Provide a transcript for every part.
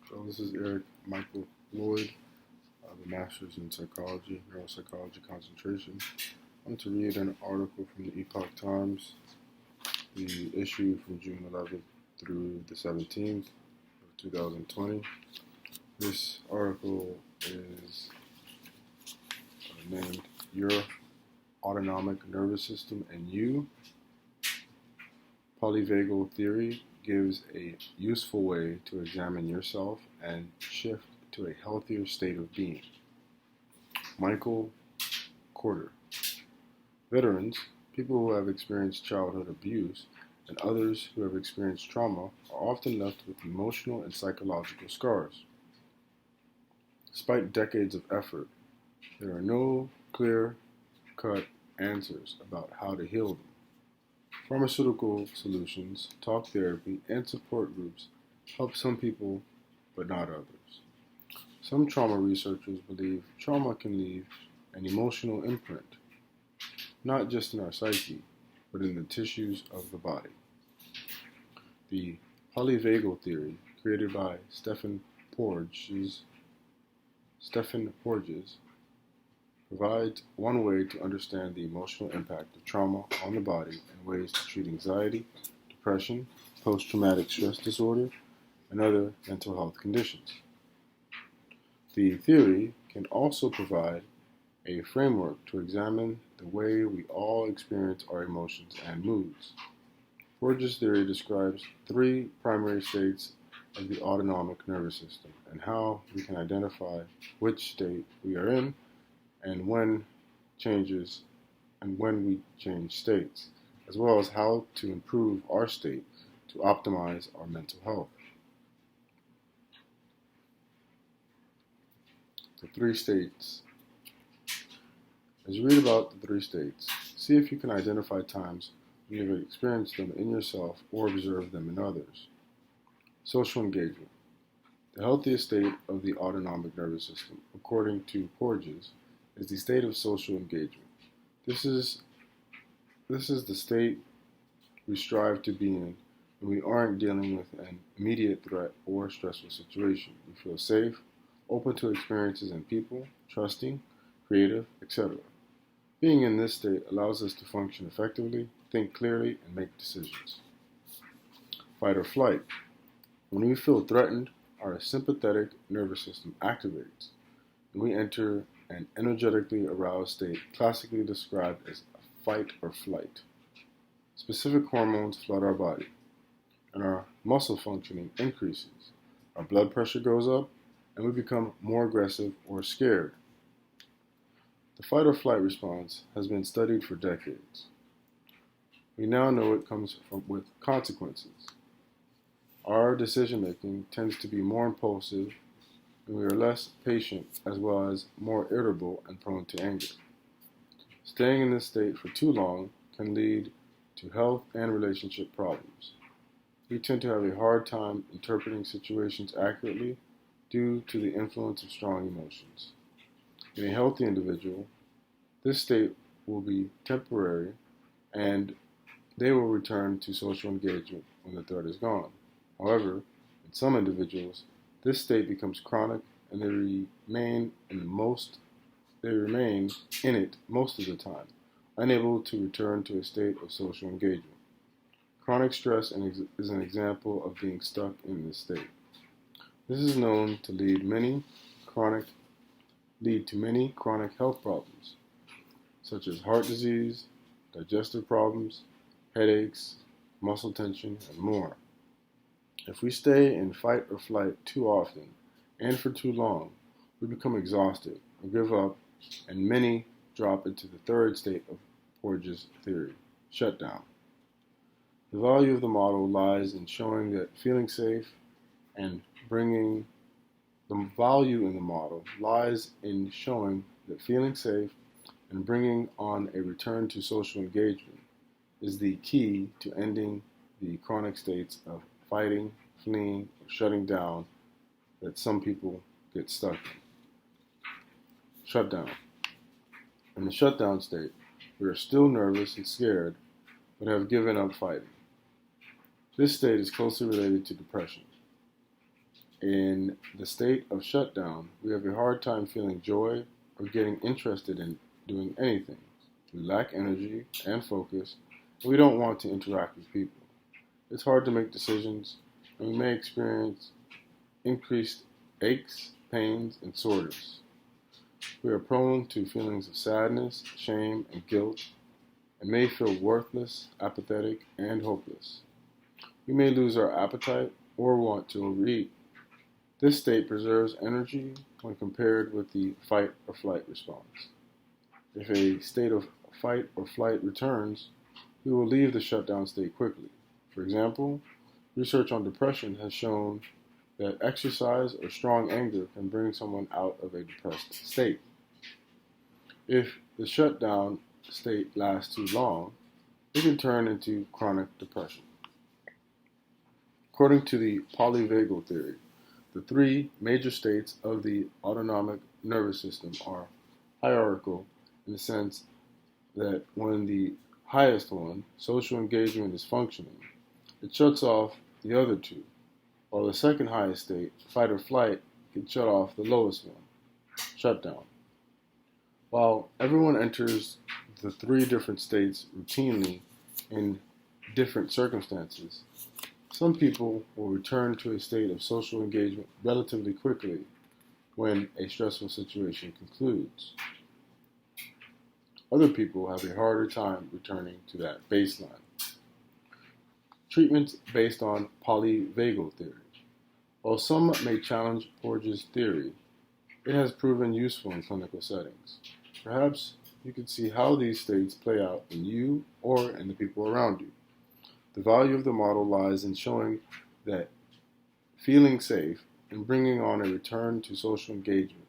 So this is Eric Michael Lloyd, the Master's in Psychology, Neuropsychology concentration. I want to read an article from the Epoch Times, the issue from June 11th through the 17th of 2020. This article is named Your Autonomic Nervous System and You. Polyvagal theory gives a useful way to examine yourself and shift to a healthier state of being. Michael Corder. Veterans, people who have experienced childhood abuse, and others who have experienced trauma are often left with emotional and psychological scars. Despite decades of effort, there are no clear-cut answers about how to heal them. Pharmaceutical solutions, talk therapy, and support groups help some people, but not others. Some trauma researchers believe trauma can leave an emotional imprint, not just in our psyche, but in the tissues of the body. The polyvagal theory, created by Stephen Porges, provides one way to understand the emotional impact of trauma on the body and ways to treat anxiety, depression, post-traumatic stress disorder, and other mental health conditions. The theory can also provide a framework to examine the way we all experience our emotions and moods. Porges' theory describes three primary states of the autonomic nervous system and how we can identify which state we are in and when we change states, as well as how to improve our state to optimize our mental health. The three states. As you read about the three states, see if you can identify times when you have experienced them in yourself or observed them in others. Social engagement. The healthiest state of the autonomic nervous system, according to Porges, is the state of social engagement. This is the state we strive to be in when we aren't dealing with an immediate threat or stressful situation. We feel safe, open to experiences and people, trusting, creative, etc. Being in this state allows us to function effectively, think clearly, and make decisions. Fight or flight. When we feel threatened, our sympathetic nervous system activates, and we enter an energetically aroused state classically described as a fight or flight. Specific hormones flood our body, and our muscle functioning increases. Our blood pressure goes up, and we become more aggressive or scared. The fight or flight response has been studied for decades. We now know it comes with consequences. Our decision making tends to be more impulsive, and we are less patient as well as more irritable and prone to anger. Staying in this state for too long can lead to health and relationship problems. We tend to have a hard time interpreting situations accurately due to the influence of strong emotions. In a healthy individual, this state will be temporary and they will return to social engagement when the threat is gone. However, in some individuals, this state becomes chronic and they remain in it most of the time, unable to return to a state of social engagement. Chronic stress is an example of being stuck in this state. This is known to lead to many chronic health problems, such as heart disease, digestive problems, headaches, muscle tension, and more. If we stay in fight or flight too often and for too long, we become exhausted or give up, and many drop into the third state of Porges' theory, shutdown. The value of the model lies in showing that feeling safe and bringing the value in the model lies in showing that feeling safe and bringing on a return to social engagement is the key to ending the chronic states of fighting, fleeing, or shutting down that some people get stuck in. Shutdown. In the shutdown state, we are still nervous and scared, but have given up fighting. This state is closely related to depression. In the state of shutdown, we have a hard time feeling joy or getting interested in doing anything. We lack energy and focus, and we don't want to interact with people. It's hard to make decisions, and we may experience increased aches, pains, and soreness. We are prone to feelings of sadness, shame, and guilt, and may feel worthless, apathetic, and hopeless. We may lose our appetite or want to overeat. This state preserves energy when compared with the fight or flight response. If a state of fight or flight returns, we will leave the shutdown state quickly. For example, research on depression has shown that exercise or strong anger can bring someone out of a depressed state. If the shutdown state lasts too long, it can turn into chronic depression. According to the polyvagal theory, the three major states of the autonomic nervous system are hierarchical in the sense that when the highest one, social engagement, is functioning, it shuts off the other two, while the second highest state, fight or flight, can shut off the lowest one, shutdown. While everyone enters the three different states routinely in different circumstances, some people will return to a state of social engagement relatively quickly when a stressful situation concludes. Other people have a harder time returning to that baseline. Treatments based on polyvagal theory. While some may challenge Porges' theory, it has proven useful in clinical settings. Perhaps you can see how these states play out in you or in the people around you. The value of the model lies in showing that feeling safe and bringing on a return to social engagement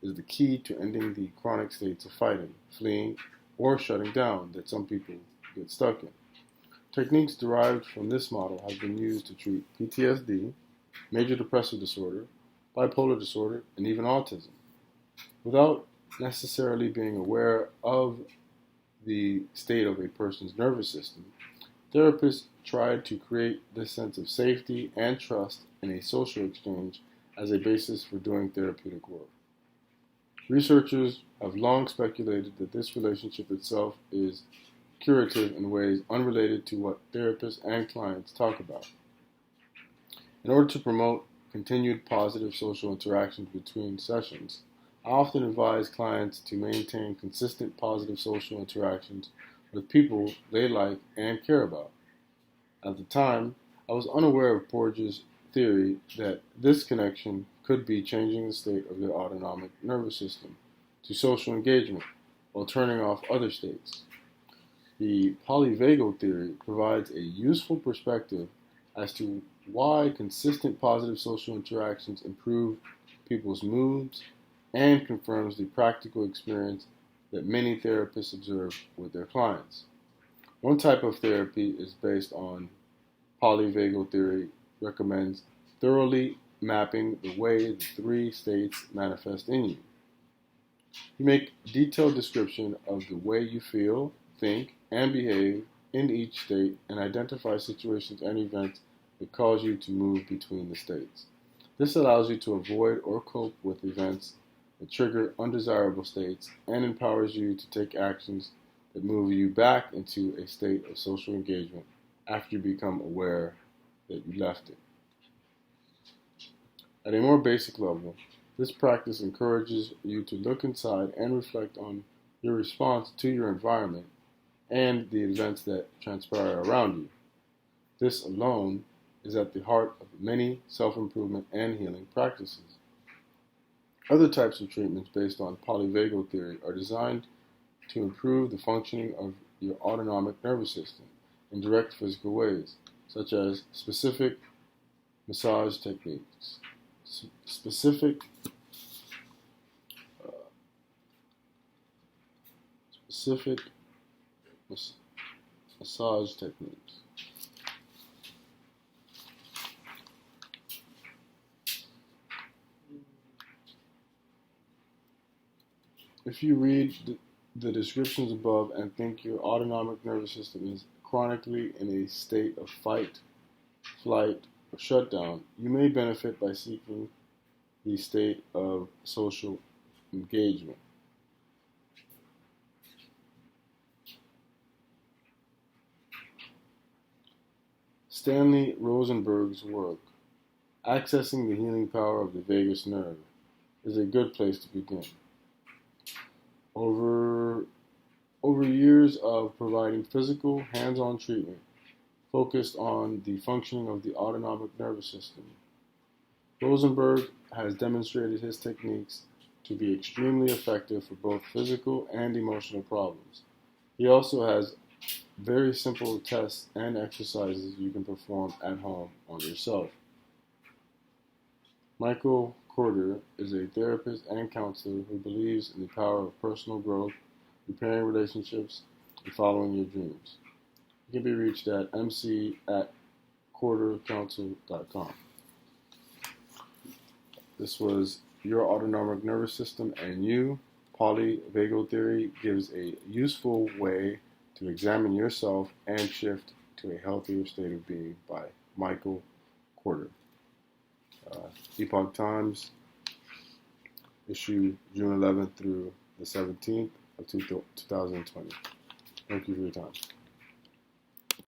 is the key to ending the chronic states of fighting, fleeing, or shutting down that some people get stuck in. Techniques derived from this model have been used to treat PTSD, major depressive disorder, bipolar disorder, and even autism. Without necessarily being aware of the state of a person's nervous system, therapists tried to create this sense of safety and trust in a social exchange as a basis for doing therapeutic work. Researchers have long speculated that this relationship itself is curative in ways unrelated to what therapists and clients talk about. In order to promote continued positive social interactions between sessions, I often advise clients to maintain consistent positive social interactions with people they like and care about. At the time, I was unaware of Porges' theory that this connection could be changing the state of their autonomic nervous system to social engagement while turning off other states. The polyvagal theory provides a useful perspective as to why consistent positive social interactions improve people's moods and confirms the practical experience that many therapists observe with their clients. One type of therapy is based on polyvagal theory recommends thoroughly mapping the way the three states manifest in you. You make detailed description of the way you feel, think, and behave in each state and identify situations and events that cause you to move between the states. This allows you to avoid or cope with events that trigger undesirable states and empowers you to take actions that move you back into a state of social engagement after you become aware that you left it. At a more basic level, this practice encourages you to look inside and reflect on your response to your environment and the events that transpire around you. This alone is at the heart of many self-improvement and healing practices. Other types of treatments based on polyvagal theory are designed to improve the functioning of your autonomic nervous system in direct physical ways, such as specific massage techniques. Specific massage techniques. If you read the descriptions above and think your autonomic nervous system is chronically in a state of fight, flight, shutdown, you may benefit by seeking the state of social engagement. Stanley Rosenberg's work, Accessing the Healing Power of the Vagus Nerve, is a good place to begin. Over years of providing physical, hands-on treatment focused on the functioning of the autonomic nervous system, Rosenberg has demonstrated his techniques to be extremely effective for both physical and emotional problems. He also has very simple tests and exercises you can perform at home on yourself. Michael Corder is a therapist and counselor who believes in the power of personal growth, repairing relationships, and following your dreams. He can be reached at mc@cordercounsel.com. This was Your Autonomic Nervous System and You. Polyvagal theory gives a useful way to examine yourself and shift to a healthier state of being by Michael Corder. Epoch Times, issue June 11th through the 17th of 2020. Thank you for your time.